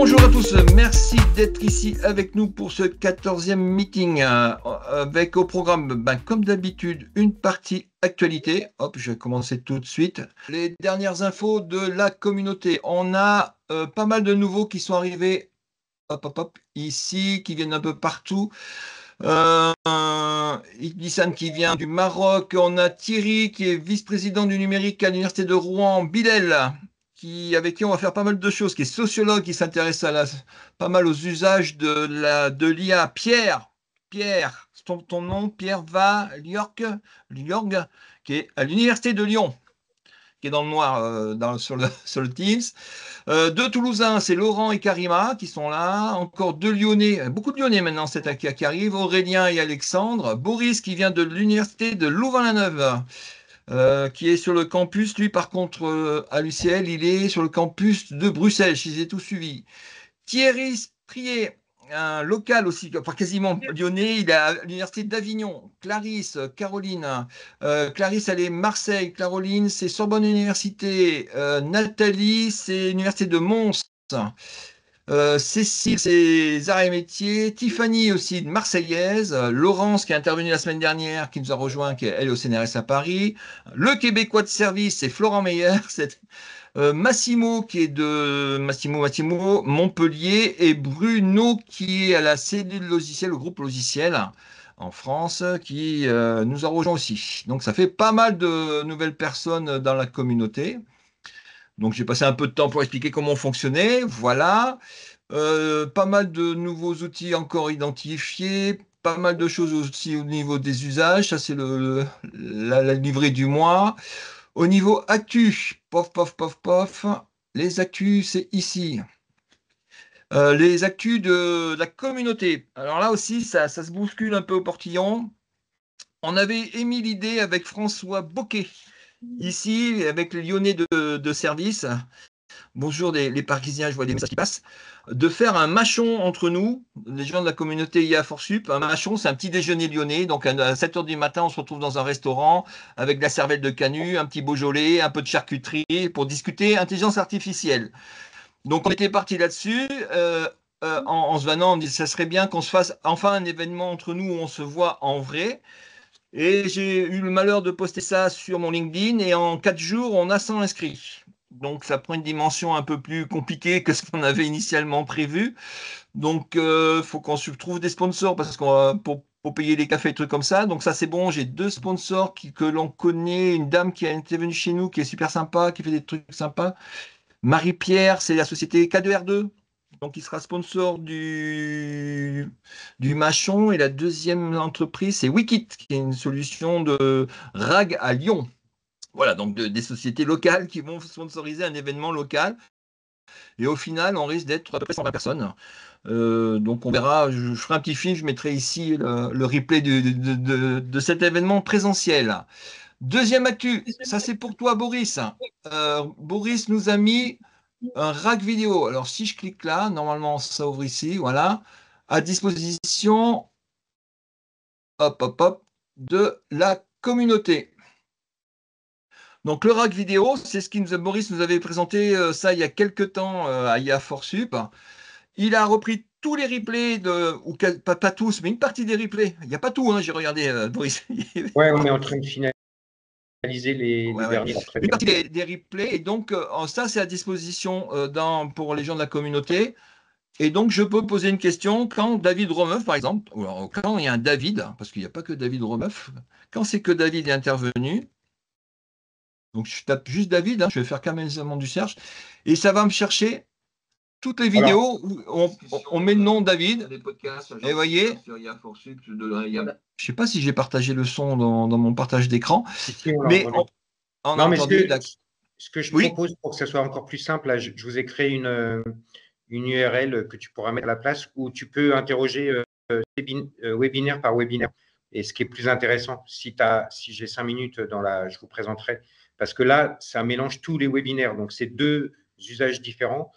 Bonjour à tous, merci d'être ici avec nous pour ce 14e meeting avec au programme, comme d'habitude, une partie actualité. Hop, je vais commencer tout de suite. Les dernières infos de la communauté. On a pas mal de nouveaux qui sont arrivés ici, qui viennent un peu partout. Idissan qui vient du Maroc. On a Thierry qui est vice-président du numérique à l'université de Rouen. Bilal avec qui on va faire pas mal de choses, qui est sociologue, qui s'intéresse pas mal aux usages de l'IA. Pierre, ton nom, Pierre Liorg, qui est à l'université de Lyon, qui est dans le noir sur le Teams. Deux Toulousains, c'est Laurent et Karima qui sont là. Encore deux Lyonnais, beaucoup de Lyonnais maintenant, c'est qui arrivent. Aurélien et Alexandre. Boris qui vient de l'université de Louvain-la-Neuve. Qui est sur le campus. Lui, par contre, à l'UCL, il est sur le campus de Bruxelles. Je les ai tous suivis. Thierry Sprier, un local aussi, enfin quasiment lyonnais, il est à l'université d'Avignon. Clarisse, Caroline. Clarisse, elle est Marseille. Caroline, c'est Sorbonne Université. Nathalie, c'est l'université de Mons. Cécile, c'est arts et métiers. Tiffany aussi, de Marseillaise. Laurence, qui est intervenue la semaine dernière, qui nous a rejoint, qui est elle au CNRS à Paris. Le Québécois de service, c'est Florent Meyer. Massimo, qui est de Massimo Montpellier. Et Bruno, qui est à la cellule logicielle, au groupe logiciel en France, qui nous a rejoint aussi. Donc ça fait pas mal de nouvelles personnes dans la communauté. Donc j'ai passé un peu de temps pour expliquer comment on fonctionnait. Voilà. Pas mal de nouveaux outils encore identifiés. Pas mal de choses aussi au niveau des usages. Ça, c'est la livrée du mois. Au niveau actu, pof. Les actus, c'est ici. Les actus de la communauté. Alors là aussi, ça se bouscule un peu au portillon. On avait émis l'idée avec François Boquet, ici, avec les Lyonnais de service. Bonjour les Parisiens, je vois des messages qui passent. De faire un mâchon entre nous, les gens de la communauté IA Forsup. Un mâchon, c'est un petit déjeuner lyonnais. Donc à 7 h du matin, on se retrouve dans un restaurant avec de la cervelle de canut, un petit Beaujolais, un peu de charcuterie pour discuter intelligence artificielle. Donc on était parti là-dessus. En se vannant, on dit ça serait bien qu'on se fasse enfin un événement entre nous où on se voit en vrai. Et j'ai eu le malheur de poster ça sur mon LinkedIn et en 4 jours, on a 100 inscrits. Donc ça prend une dimension un peu plus compliquée que ce qu'on avait initialement prévu. Donc il faut qu'on se trouve des sponsors parce qu'on pour payer les cafés et trucs comme ça. Donc ça c'est bon, j'ai deux sponsors que l'on connaît, une dame qui a été venue chez nous, qui est super sympa, qui fait des trucs sympas. Marie-Pierre, c'est la société K2R2. Donc, il sera sponsor du Mâchon. Et la deuxième entreprise, c'est Wikit, qui est une solution de RAG à Lyon. Voilà, donc des sociétés locales qui vont sponsoriser un événement local. Et au final, on risque d'être à peu près 120 personnes. Donc, on verra. Je ferai un petit film, je mettrai ici le replay de cet événement présentiel. Deuxième actu, ça c'est pour toi, Boris. Boris nous a mis un rack vidéo. Alors, si je clique là, normalement, ça ouvre ici, voilà, à disposition, de la communauté. Donc, le rack vidéo, c'est ce Boris nous avait présenté ça il y a quelques temps à IA Forsup. Il a repris tous les replays, ou pas tous, mais une partie des replays. Il n'y a pas tout, hein, j'ai regardé, Boris. Ouais, on est en train de finaliser les Ouais. derniers. Une partie des replays, et donc ça, c'est à disposition pour les gens de la communauté. Et donc, je peux poser une question quand David Romeuf, par exemple, ou alors, quand il y a un David, parce qu'il n'y a pas que David Romeuf, quand c'est que David est intervenu, donc je tape juste David, je vais faire carrément du search, et ça va me chercher toutes les vidéos où on met le nom David, et vous voyez, je ne sais pas si j'ai partagé le son dans mon partage d'écran, mais on a entendu. Ce que je propose pour que ce soit encore plus simple, là, je vous ai créé une URL que tu pourras mettre à la place où tu peux interroger webinaire par webinaire. Et ce qui est plus intéressant, si j'ai 5 minutes, je vous présenterai. Parce que là, ça mélange tous les webinaires. Donc, c'est deux usages différents.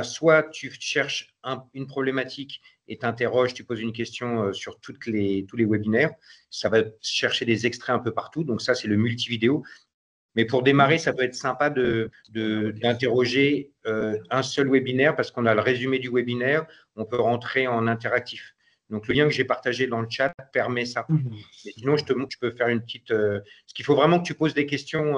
Soit tu cherches une problématique et t'interroges, tu poses une question sur tous les webinaires. Ça va chercher des extraits un peu partout. Donc, ça, c'est le multividéo. Mais pour démarrer, ça peut être sympa d'interroger un seul webinaire parce qu'on a le résumé du webinaire, on peut rentrer en interactif. Donc, le lien que j'ai partagé dans le chat permet ça. Mais sinon, je peux faire une petite… ce qu'il faut vraiment que tu poses des questions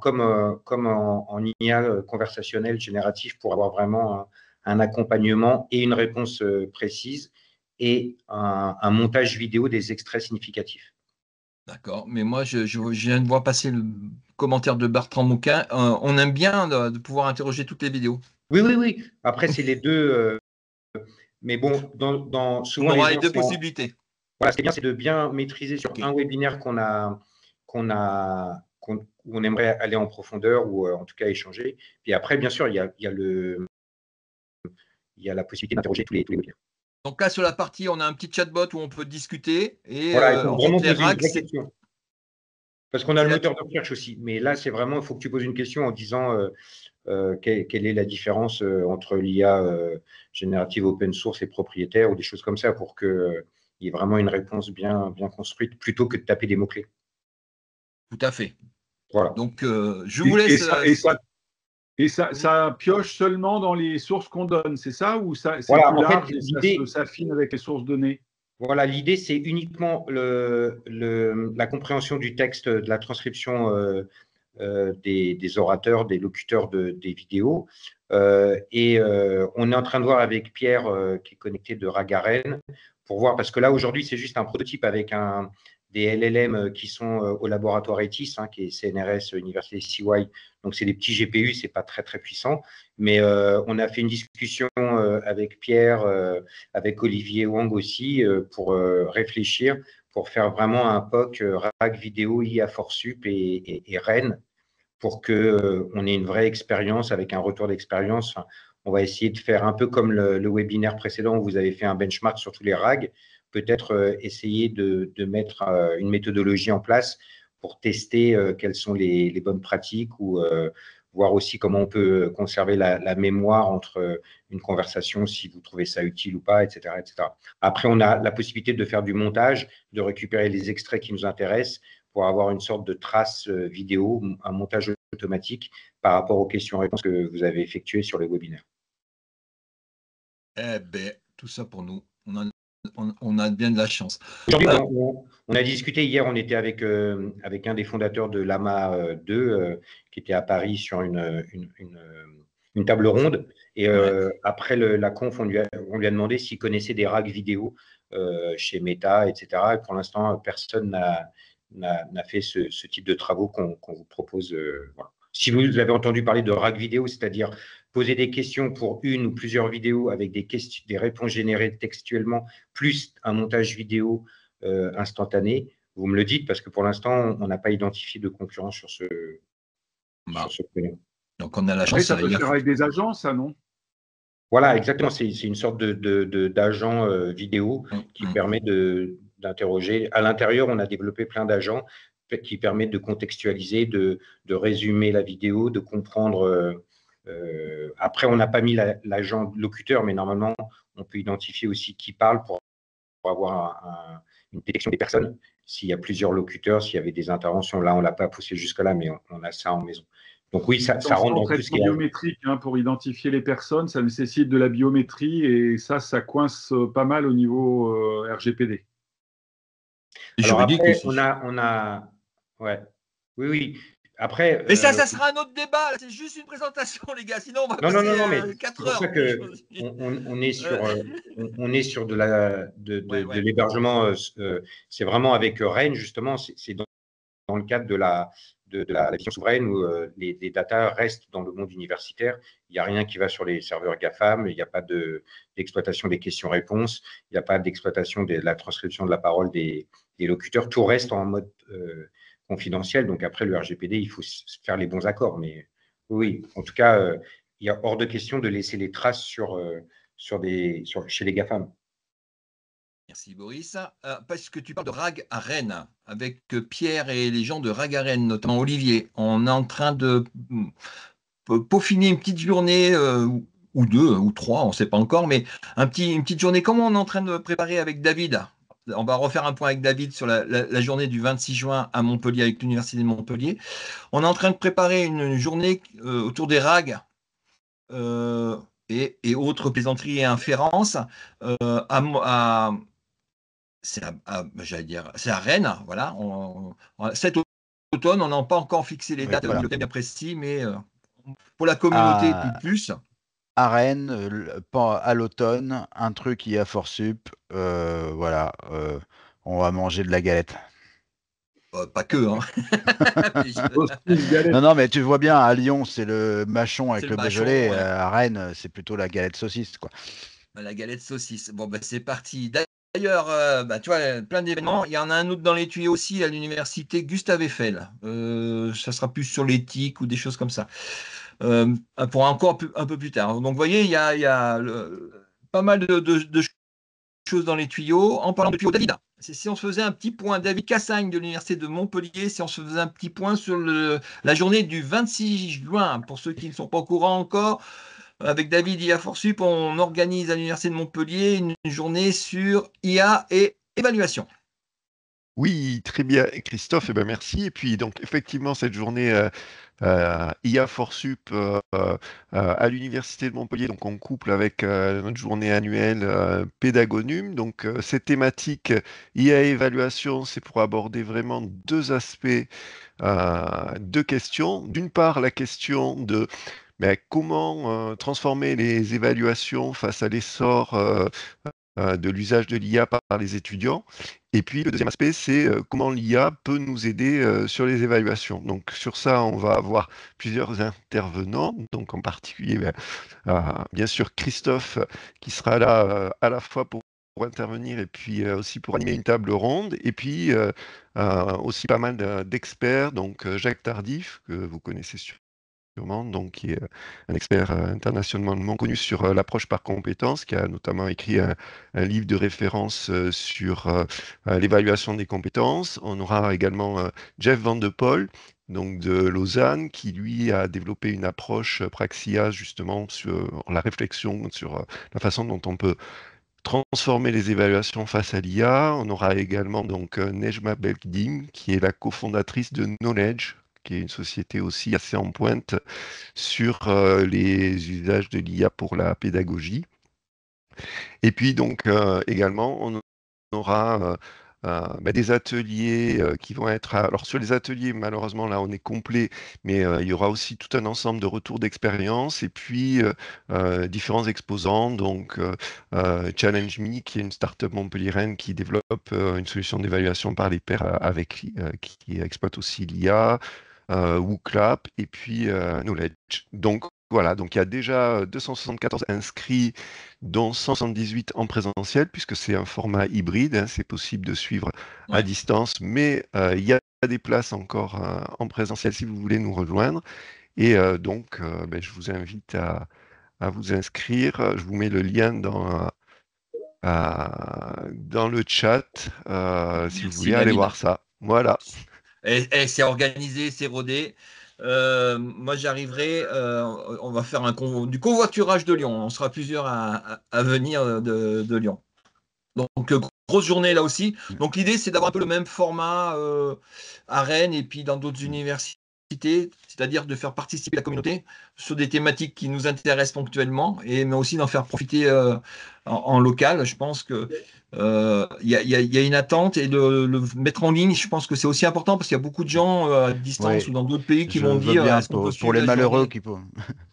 comme en IA conversationnel génératif pour avoir vraiment un accompagnement et une réponse précise et un montage vidéo des extraits significatifs. D'accord, mais moi, je viens de voir passer le commentaire de Bertrand Mouquin. On aime bien de pouvoir interroger toutes les vidéos. Oui, oui, oui. Après, c'est les deux. Mais bon, souvent, On les aura les gens deux sont… possibilités. Voilà, ce qui est bien, c'est de bien maîtriser sur un webinaire où on aimerait aller en profondeur ou en tout cas échanger. Puis après, bien sûr, il y a la possibilité d'interroger tous les webinaires. Donc là, sur la partie, on a un petit chatbot où on peut discuter. Et Voilà, il faut en vraiment fait, les poser une RAG, vraie c'est… question. Parce qu'on a le moteur de recherche aussi. Mais là, c'est vraiment, il faut que tu poses une question en disant quelle est la différence entre l'IA générative open source et propriétaire ou des choses comme ça pour qu'il y ait vraiment une réponse bien construite plutôt que de taper des mots-clés. Tout à fait. Voilà. Donc, je vous laisse… Et ça pioche seulement dans les sources qu'on donne, c'est ça? Ou c'est voilà, plus large fait, et ça s'affine avec les sources données? Voilà, l'idée, c'est uniquement la compréhension du texte, de la transcription des orateurs, des locuteurs des vidéos. Et on est en train de voir avec Pierre, qui est connecté de Ragaren, pour voir, parce que là, aujourd'hui, c'est juste un prototype avec des LLM qui sont au laboratoire ETIS, qui est CNRS, Université CY. Donc, c'est des petits GPU, c'est pas très, très puissant. Mais on a fait une discussion avec Pierre, avec Olivier Wang aussi, pour réfléchir, pour faire vraiment un POC RAG vidéo IA Forsup et Rennes, pour qu'on ait une vraie expérience avec un retour d'expérience. Enfin, on va essayer de faire un peu comme le webinaire précédent où vous avez fait un benchmark sur tous les RAG, peut-être essayer de mettre une méthodologie en place pour tester quelles sont les bonnes pratiques ou voir aussi comment on peut conserver la mémoire entre une conversation, si vous trouvez ça utile ou pas, etc., etc. Après, on a la possibilité de faire du montage, de récupérer les extraits qui nous intéressent pour avoir une sorte de trace vidéo, un montage automatique par rapport aux questions-réponses que vous avez effectuées sur les webinaires. Eh bien, tout ça pour nous. On a bien de la chance. Aujourd'hui, on a discuté hier, on était avec un des fondateurs de Lama 2 qui était à Paris sur une table ronde. Et après la conf, on lui a demandé s'il connaissait des RAG vidéo chez Meta, etc. Et pour l'instant, personne n'a fait ce type de travaux qu'on vous propose. Voilà. Si vous avez entendu parler de RAG vidéo, c'est-à-dire poser des questions pour une ou plusieurs vidéos avec des réponses générées textuellement, plus un montage vidéo instantané, vous me le dites, parce que pour l'instant, on n'a pas identifié de concurrent sur ce créneau. Donc, on a la chance. Après, ça peut se faire avec des agents, ça, non? Voilà, exactement. C'est une sorte d'agent vidéo qui permet d'interroger. À l'intérieur, on a développé plein d'agents qui permettent de contextualiser, de résumer la vidéo, de comprendre. Après, on n'a pas mis l'agent locuteur, mais normalement, on peut identifier aussi qui parle pour avoir une détection des personnes. S'il y a plusieurs locuteurs, s'il y avait des interventions, là, on ne l'a pas poussé jusque-là, mais on a ça en maison. Donc oui, ça rentre dans tout ce qui est… biométrique pour identifier les personnes, ça nécessite de la biométrie et ça coince pas mal au niveau RGPD. Alors après, on a… Ouais. Oui, oui. Après… Mais ça sera un autre débat. C'est juste une présentation, les gars. Sinon, on va passer 4 heures. C'est pour ça qu'on est sur de l'hébergement. C'est vraiment avec Rennes, justement. C'est dans le cadre de la vision souveraine où les data restent dans le monde universitaire. Il n'y a rien qui va sur les serveurs GAFAM, il n'y a pas d'exploitation des questions-réponses, il n'y a pas d'exploitation de la transcription de la parole des locuteurs. Tout reste en mode confidentiel. Donc après, le RGPD, il faut faire les bons accords. Mais oui, en tout cas, il y a hors de question de laisser les traces chez les GAFAM. Merci Boris. Parce que tu parles de RAG à Rennes, avec Pierre et les gens de RAG à Rennes, notamment Olivier. On est en train de peaufiner une petite journée, ou 2 ou 3, on ne sait pas encore, mais une petite journée. Comment on est en train de préparer avec David on va refaire un point avec David sur la journée du 26 juin à Montpellier avec l'Université de Montpellier. On est en train de préparer une journée autour des rags et autres plaisanteries et inférences j'allais dire, c'est à Rennes. Voilà. Cet automne, on n'a pas encore fixé les dates, le thème bien précis, mais pour la communauté plus. À Rennes, à l'automne, un truc IA Forsup, voilà, on va manger de la galette. Pas que, hein. Non, mais tu vois bien, à Lyon, c'est le mâchon avec C'est le le mâchon, Beaujolais. ouais. À Rennes, c'est plutôt la galette saucisse, quoi. La galette saucisse. Bon, c'est parti. D'ailleurs, tu vois, plein d'événements. Il y en a un autre dans les tuyaux aussi à l'université Gustave Eiffel. Ça sera plus sur l'éthique ou des choses comme ça. Pour encore un peu plus tard. Donc, vous voyez, il y a pas mal de choses dans les tuyaux. En parlant de tuyaux, David, si on se faisait un petit point, David Cassagne de l'Université de Montpellier, si on se faisait un petit point sur la journée du 26 juin, pour ceux qui ne sont pas au courant encore, avec David IA Forsup, on organise à l'Université de Montpellier une journée sur IA et évaluation. Oui, très bien, Christophe, eh ben merci. Et puis, donc, effectivement, cette journée IA Forsup à l'Université de Montpellier, donc en couple avec notre journée annuelle Pédagonum. Donc, cette thématique IA et évaluation, c'est pour aborder vraiment deux aspects, deux questions. D'une part, la question de comment transformer les évaluations face à l'essor de l'usage de l'IA par les étudiants. Et puis, le deuxième aspect, c'est comment l'IA peut nous aider sur les évaluations. Donc, sur ça, on va avoir plusieurs intervenants. Donc, en particulier, bien sûr, Christophe, qui sera là à la fois pour intervenir et puis aussi pour animer une table ronde. Et puis, aussi pas mal d'experts. Donc, Jacques Tardif, que vous connaissez sûrement, donc qui est un expert internationalement connu sur l'approche par compétences, qui a notamment écrit un livre de référence sur l'évaluation des compétences. On aura également Jeff Van de Poel, donc de Lausanne, qui lui a développé une approche Praxia justement sur la réflexion, sur la façon dont on peut transformer les évaluations face à l'IA. On aura également donc Nejma Belkdim, qui est la cofondatrice de Knowledge, qui est une société aussi assez en pointe sur les usages de l'IA pour la pédagogie. Et puis donc également, on aura des ateliers qui vont être... Alors sur les ateliers, malheureusement, là, on est complet, mais il y aura aussi tout un ensemble de retours d'expérience et puis différents exposants. Donc Challenge Me, qui est une start-up montpelliéraine qui développe une solution d'évaluation par les pairs qui exploite aussi l'IA. WooClap et puis Knowledge. Donc voilà, donc il y a déjà 274 inscrits, dont 178 en présentiel, puisque c'est un format hybride, hein, c'est possible de suivre à distance, mais il y a des places encore en présentiel si vous voulez nous rejoindre. Et donc, je vous invite à vous inscrire. Je vous mets le lien dans le chat si vous voulez aller voir ça. Voilà. Et c'est organisé, c'est rodé. Moi, j'arriverai. On va faire du covoiturage de Lyon. On sera plusieurs à venir de Lyon. Donc, grosse journée là aussi. Donc, l'idée, c'est d'avoir un peu le même format à Rennes et puis dans d'autres universités, c'est-à-dire de faire participer la communauté sur des thématiques qui nous intéressent ponctuellement, mais aussi d'en faire profiter en local. Je pense que il y a une attente et de le mettre en ligne, je pense que c'est aussi important parce qu'il y a beaucoup de gens à distance ou dans d'autres pays qui vont dire est-ce qu'on peut suivre les malheureux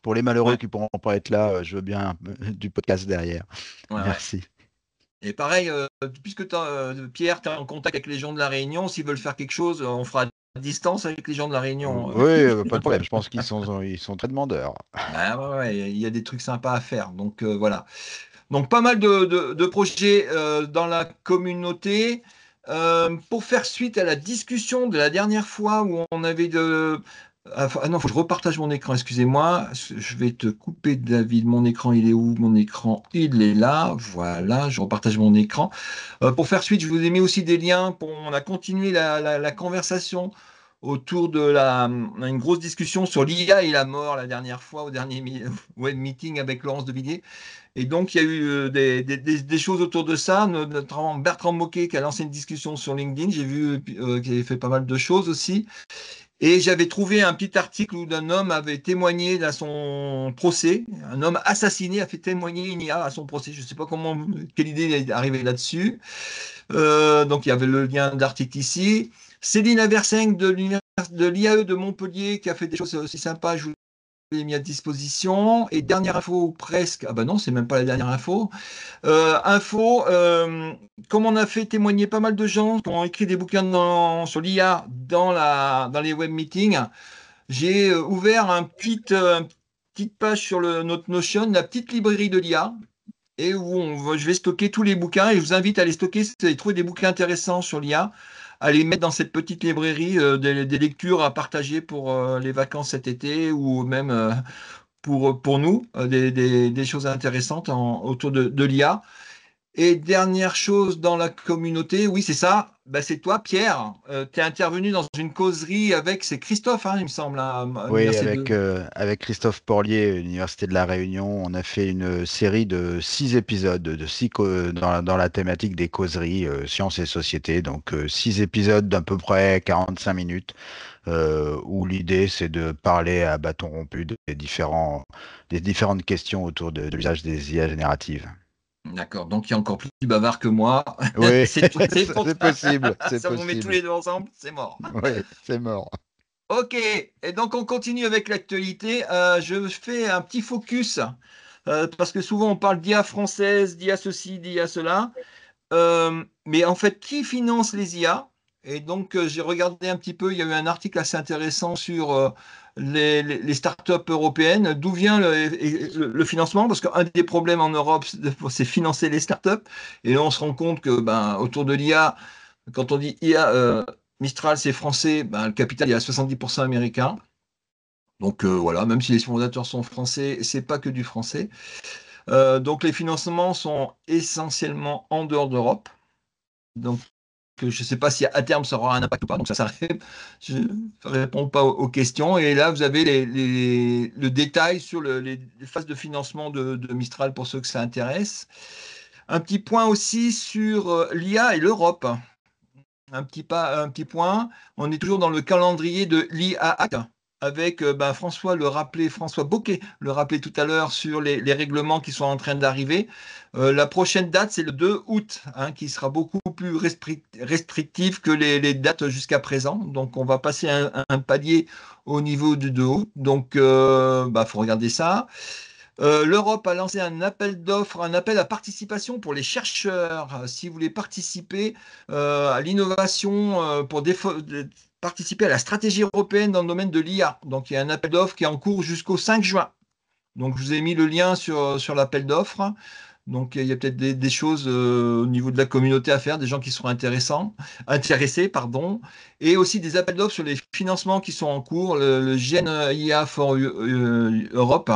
pour les malheureux qui pourront pas être là, je veux bien du podcast derrière. Merci. Et pareil, puisque Pierre, tu es en contact avec les gens de la Réunion, s'ils veulent faire quelque chose, on fera à distance avec les gens de la Réunion. Oui, pas de problème. Je pense qu'ils sont très demandeurs. Il y a des trucs sympas à faire. Donc voilà. Donc pas mal de projets dans la communauté. Pour faire suite à la discussion de la dernière fois où on avait non, il faut que je repartage mon écran, excusez-moi. Je vais te couper, David. Mon écran, il est où? Mon écran, il est là. Voilà, je repartage mon écran. Pour faire suite, je vous ai mis aussi des liens. On a continué la conversation autour de une grosse discussion sur l'IA et la mort la dernière fois au dernier web meeting avec Laurence de Villiers. Et donc, il y a eu des choses autour de ça, notamment Bertrand Moquet qui a lancé une discussion sur LinkedIn. J'ai vu qu'il avait fait pas mal de choses aussi. Et j'avais trouvé un petit article où un homme avait témoigné à son procès. Un homme assassiné a fait témoigner une IA à son procès. Je ne sais pas quelle idée est arrivée là-dessus. Donc, il y avait le lien d'article ici. Céline Averseng de l'IAE de Montpellier qui a fait des choses aussi sympas. Je vous l'ai mis à disposition. Et dernière info, ou presque. Ah ben non, c'est même pas la dernière info. Comme on a fait témoigner pas mal de gens qui ont écrit des bouquins sur l'IA dans les web meetings, j'ai ouvert une petite page sur notre Notion, la petite librairie de l'IA, et où je vais stocker tous les bouquins, et je vous invite à les stocker si vous avez trouvé des bouquins intéressants sur l'IA, à les mettre dans cette petite librairie des lectures à partager pour les vacances cet été, ou même pour nous, des choses intéressantes autour de l'IA. Et dernière chose dans la communauté, oui, c'est ça, bah, c'est toi, Pierre. Tu es intervenu dans une causerie avec, c'est Christophe, hein, il me semble, à Oui, l'Université avec Christophe Porlier, Université de La Réunion, on a fait une série de 6 épisodes dans la thématique des causeries sciences et société. Donc 6 épisodes d'à peu près 45 minutes, où l'idée c'est de parler à bâton rompu des différentes questions autour de l'usage des IA génératives. D'accord, donc il est encore plus bavard que moi. Oui, C'est c'est possible, c'est Ça, on met tous possible. les deux ensemble, c'est mort. Oui, c'est mort. Ok, et donc on continue avec l'actualité. Je fais un petit focus, parce que souvent on parle d'IA française, d'IA ceci, d'IA cela. Mais en fait, qui finance les IA? Et donc, j'ai regardé un petit peu, il y a eu un article assez intéressant sur les startups européennes. D'où vient le financement? Parce qu'un des problèmes en Europe, c'est financer les startups. Et là, on se rend compte que autour de l'IA, quand on dit IA, Mistral, c'est français, le capital, il y a 70% américain. Donc voilà, même si les fondateurs sont français, c'est pas que du français. Donc les financements sont essentiellement en dehors d'Europe. Donc, je ne sais pas si à terme ça aura un impact ou pas. Donc, je ne réponds pas aux questions. Et là, vous avez le détail sur les phases de financement de Mistral pour ceux que ça intéresse. Un petit point aussi sur l'IA et l'Europe. Un petit point. On est toujours dans le calendrier de l'IA Act avec François Bocquet le rappelait tout à l'heure sur les règlements qui sont en train d'arriver. La prochaine date, c'est le 2 août, hein, qui sera beaucoup plus restrictif que les dates jusqu'à présent. Donc, on va passer un palier au niveau du 2 août. Donc, faut regarder ça. L'Europe a lancé un appel d'offres, un appel à participation pour les chercheurs. Si vous voulez participer à l'innovation pour participer à la stratégie européenne dans le domaine de l'IA. Donc, il y a un appel d'offres qui est en cours jusqu'au 5 juin. Donc, je vous ai mis le lien sur l'appel d'offres. Donc, il y a peut-être des choses au niveau de la communauté à faire, des gens qui seront intéressés, et aussi des appels d'offres sur les financements qui sont en cours, le Gen IA for Europe.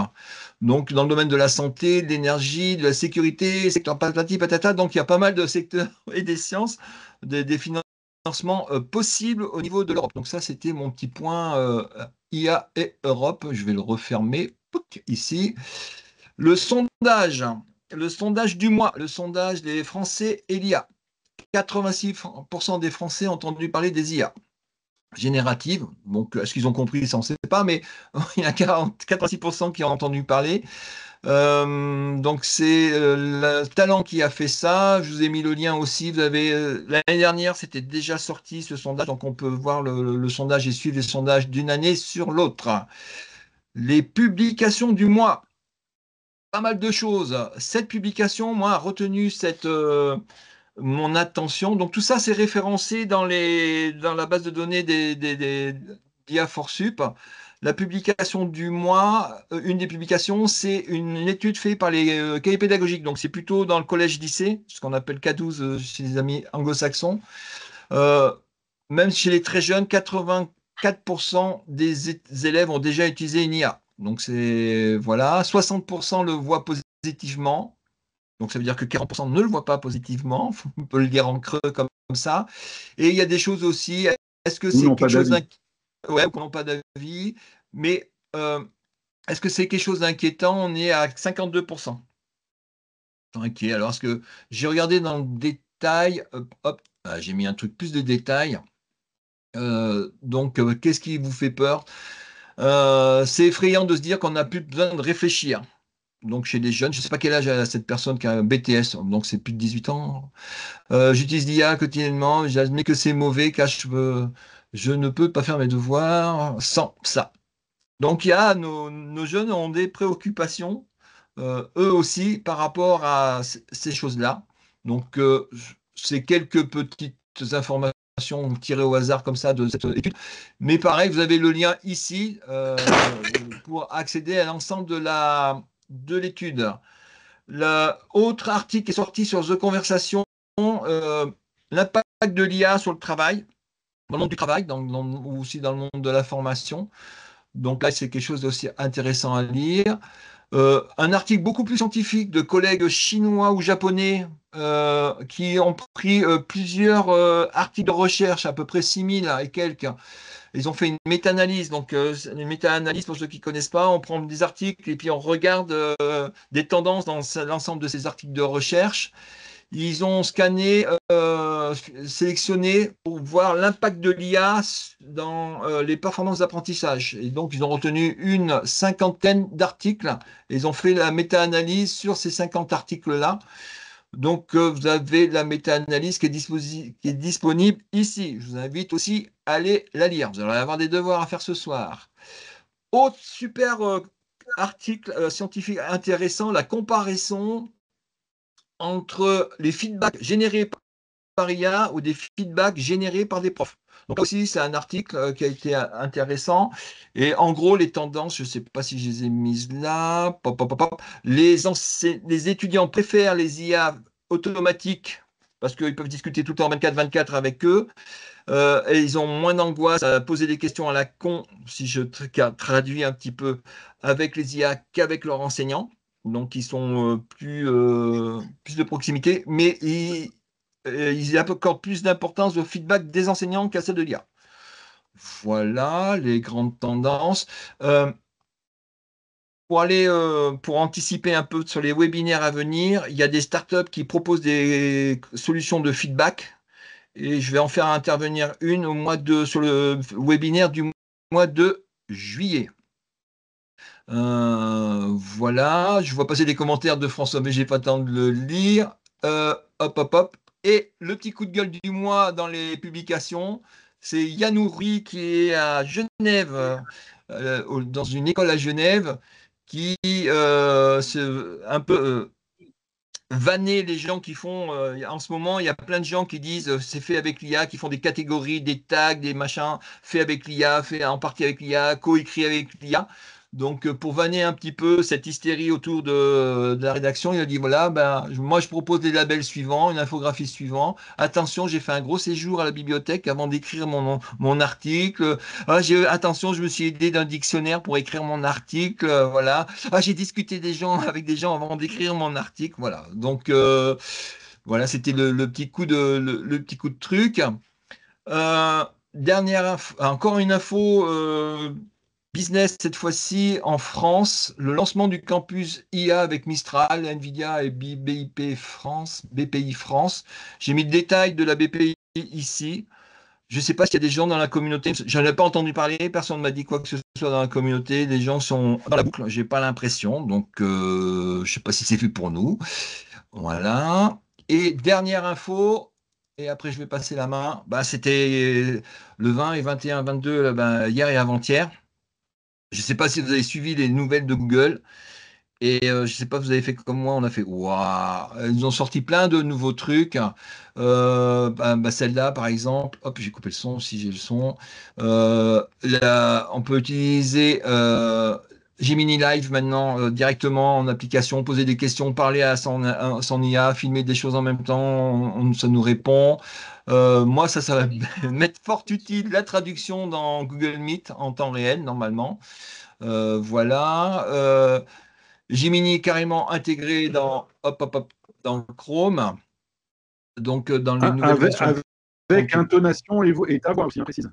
Donc, dans le domaine de la santé, de l'énergie, de la sécurité, secteur patati patata. Donc, il y a pas mal de secteurs et des sciences, des financements possibles au niveau de l'Europe. Donc, ça, c'était mon petit point IA et Europe. Je vais le refermer ici. Le sondage du mois, le sondage des Français et l'IA. 86% des Français ont entendu parler des IA génératives. Donc, est-ce qu'ils ont compris? Ça, on ne sait pas, mais il y a 86% qui ont entendu parler. Donc, c'est le Talent qui a fait ça. Je vous ai mis le lien aussi. Vous avez l'année dernière, c'était déjà sorti ce sondage. Donc, on peut voir le sondage et suivre les sondages d'une année sur l'autre. Les publications du mois. Pas mal de choses. Cette publication, moi, a retenu mon attention. Donc, tout ça, c'est référencé dans la base de données d'IA Forsup. La publication du mois, une des publications, c'est une étude faite par les cahiers pédagogiques. Donc, c'est plutôt dans le collège-lycée, ce qu'on appelle K12 chez les amis anglo-saxons. Même chez les très jeunes, 84% des élèves ont déjà utilisé une IA. Donc, voilà, 60% le voient positivement. Donc, ça veut dire que 40% ne le voient pas positivement. On peut le dire en creux comme ça. Et il y a des choses aussi. Est-ce que c'est quelque chose ouais, ou qui n'ont pas d'avis. Mais est-ce que c'est quelque chose d'inquiétant? On est à 52%. Ok, alors est-ce que j'ai regardé dans le détail, hop, j'ai mis un truc plus de détails. Donc, qu'est-ce qui vous fait peur? C'est effrayant de se dire qu'on n'a plus besoin de réfléchir. Donc, chez les jeunes, je ne sais pas quel âge a cette personne qui a un BTS, donc c'est plus de 18 ans. J'utilise l'IA quotidiennement, j'admets que c'est mauvais, car je ne peux pas faire mes devoirs sans ça. Donc, il y a nos jeunes ont des préoccupations, eux aussi, par rapport à ces choses-là. Donc, c'est quelques petites informations tirées au hasard comme ça de cette étude. Mais pareil, vous avez le lien ici pour accéder à l'ensemble de l'étude. L'autre article est sorti sur The Conversation, l'impact de l'IA sur le travail, dans le monde du travail, ou aussi dans le monde de la formation. Donc là, c'est quelque chose d'aussi intéressant à lire. Un article beaucoup plus scientifique de collègues chinois ou japonais qui ont pris plusieurs articles de recherche, à peu près 6000 et quelques. Ils ont fait une méta-analyse. Donc, une méta-analyse, pour ceux qui ne connaissent pas, on prend des articles et puis on regarde des tendances dans l'ensemble de ces articles de recherche. Ils ont scanné, sélectionné pour voir l'impact de l'IA dans les performances d'apprentissage. Et donc, ils ont retenu une cinquantaine d'articles. Ils ont fait la méta-analyse sur ces 50 articles-là. Donc, vous avez la méta-analyse qui est disponible ici. Je vous invite aussi à aller la lire. Vous allez avoir des devoirs à faire ce soir. Autre super article scientifique intéressant, la comparaison entre les feedbacks générés par IA ou des feedbacks générés par des profs. Donc là aussi, c'est un article qui a été intéressant. Et en gros, les tendances, je ne sais pas si je les ai mises là. Pop, pop, pop, pop. Les étudiants préfèrent les IA automatiques parce qu'ils peuvent discuter tout le temps 24/24 avec eux. Et ils ont moins d'angoisse à poser des questions à la con, si je traduis un petit peu, avec les IA qu'avec leurs enseignants. Donc, ils sont plus de proximité, mais ils accordent plus d'importance au feedback des enseignants qu'à celle de l'IA. Voilà les grandes tendances. Pour anticiper un peu sur les webinaires à venir, il y a des startups qui proposent des solutions de feedback et je vais en faire intervenir une sur le webinaire du mois de juillet. Voilà, je vois passer des commentaires de François, mais j'ai pas le temps de le lire. Hop, hop, hop. Et le petit coup de gueule du mois dans les publications, c'est Yanouri qui est à Genève, dans une école à Genève, qui un peu vanner les gens qui font, en ce moment, il y a plein de gens qui disent c'est fait avec l'IA, qui font des catégories, des tags, des machins, fait avec l'IA, fait en partie avec l'IA, coécrit avec l'IA. Donc, pour vanner un petit peu cette hystérie autour de la rédaction, il a dit voilà, moi je propose les labels suivants, une infographie suivante. Attention, j'ai fait un gros séjour à la bibliothèque avant d'écrire mon article. Attention, je me suis aidé d'un dictionnaire pour écrire mon article. Voilà. J'ai discuté avec des gens avant d'écrire mon article. Voilà. Donc, voilà, c'était le petit coup le petit coup de truc. Encore une info business cette fois-ci en France, le lancement du campus IA avec Mistral, Nvidia et BPI France. J'ai mis le détail de la BPI ici. Je ne sais pas s'il y a des gens dans la communauté, je n'en ai pas entendu parler, personne ne m'a dit quoi que ce soit dans la communauté, les gens sont dans la boucle, je n'ai pas l'impression, donc je ne sais pas si c'est fait pour nous. Voilà. Et dernière info, et après je vais passer la main, c'était le 20 et 21, 22, hier et avant-hier. Je ne sais pas si vous avez suivi les nouvelles de Google. Et je ne sais pas, vous avez fait comme moi, on a fait waouh, ils ont sorti plein de nouveaux trucs. Celle-là, par exemple, hop, j'ai coupé le son si j'ai le son. On peut utiliser Gemini Live maintenant directement en application, poser des questions, parler à son IA, filmer des choses en même temps, ça nous répond. Moi, ça va m'être fort utile la traduction dans Google Meet en temps réel, normalement. Voilà. Gemini est carrément intégré dans Chrome, donc dans les nouvelles versions. Avec intonation et ta voix aussi, précise.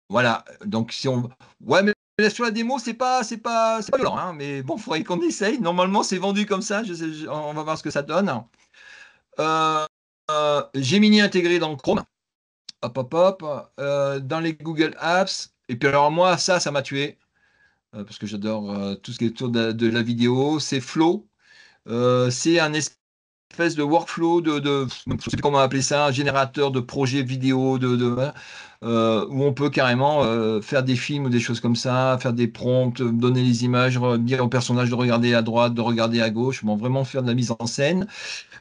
Voilà, donc si on... Ouais, mais là, sur la démo, c'est pas violent, hein, mais bon, il faudrait qu'on essaye. Normalement, c'est vendu comme ça, on va voir ce que ça donne. Gemini intégré dans Chrome, dans les Google Apps, et puis alors moi, ça m'a tué, parce que j'adore tout ce qui est autour de la vidéo, c'est Flow. C'est un espèce de workflow je sais plus comment appeler ça, un générateur de projets vidéo, où on peut carrément faire des films ou des choses comme ça, faire des prompts, donner les images, dire au personnage de regarder à droite, de regarder à gauche, bon, vraiment faire de la mise en scène.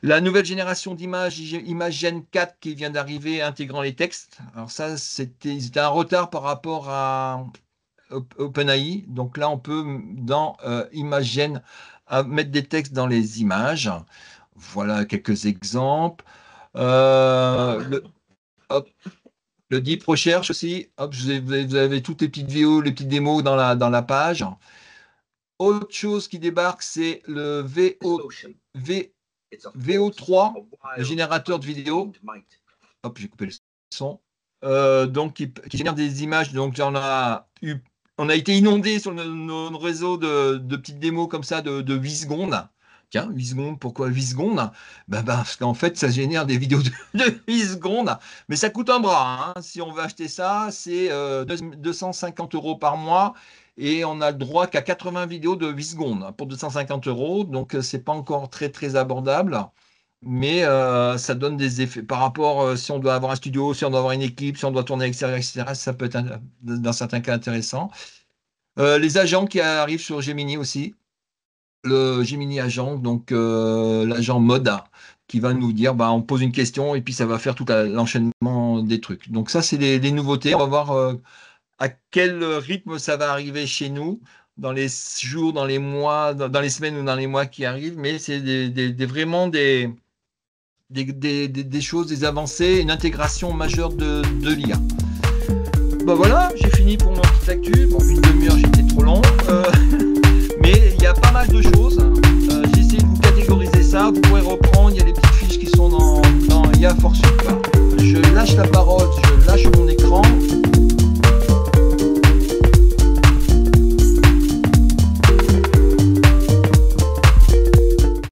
La nouvelle génération d'images, Imagen 4 qui vient d'arriver, intégrant les textes. Alors ça, c'était un retard par rapport à OpenAI. Donc là, on peut, dans Imagen, mettre des textes dans les images. Voilà quelques exemples. Le Deep Research aussi. Hop, vous avez toutes les petites vidéos, les petites démos dans la page. Autre chose qui débarque, c'est le VO3, le générateur de vidéo. Hop, j'ai coupé le son. Donc, qui génère des images. Donc, on a été inondé sur nos réseaux de petites démos comme ça de 8 secondes. Tiens, 8 secondes, pourquoi 8 secondes? Parce qu'en fait, ça génère des vidéos de 8 secondes, mais ça coûte un bras. Hein. Si on veut acheter ça, c'est 250 € par mois, et on a le droit qu'à 80 vidéos de 8 secondes pour 250 €. Donc, c'est pas encore très, très abordable, mais ça donne des effets. Par rapport, si on doit avoir un studio, si on doit avoir une équipe, si on doit tourner à l'extérieur, etc., ça peut être, dans certains cas, intéressant. Les agents qui arrivent sur Gemini aussi. Le Gemini agent, donc l'agent mode qui va nous dire, on pose une question et puis ça va faire tout l'enchaînement des trucs. Donc ça, c'est les nouveautés. On va voir à quel rythme ça va arriver chez nous dans les jours, dans les mois, dans les semaines ou dans les mois qui arrivent. Mais c'est vraiment des choses, des avancées, une intégration majeure de l'IA. Voilà, j'ai fini pour mon petit actu. Bon, une demi-heure, j'étais trop long.